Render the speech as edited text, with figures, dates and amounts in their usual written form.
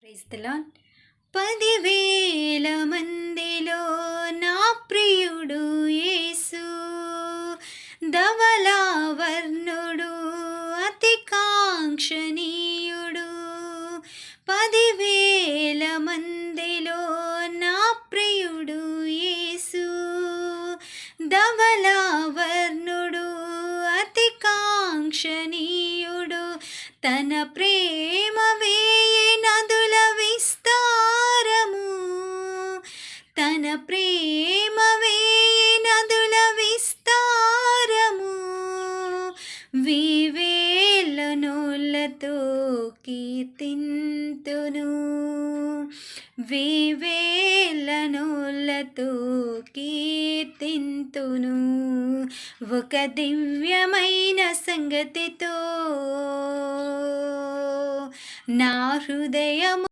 Praise the lord. 10,000 మందిలో నా ప్రియుడు యేసు, ధవళవర్ణుడు అతి కాంక్షణీయుడు. 10,000 మందిలో నా ప్రియుడు యేసు, ధవళవర్ణుడు అతి కాంక్షణీయుడు. తన ప్రేమ వేయి నదుల విస్తారము, తన ప్రేమ వేయి నదుల విస్తారము. వేవేల నోళ్ళతో కీర్తింతును, వేవేల నోళ్ళతో కీర్తింతును. ఒక దివ్యమైన సంగతితో నా హృదయము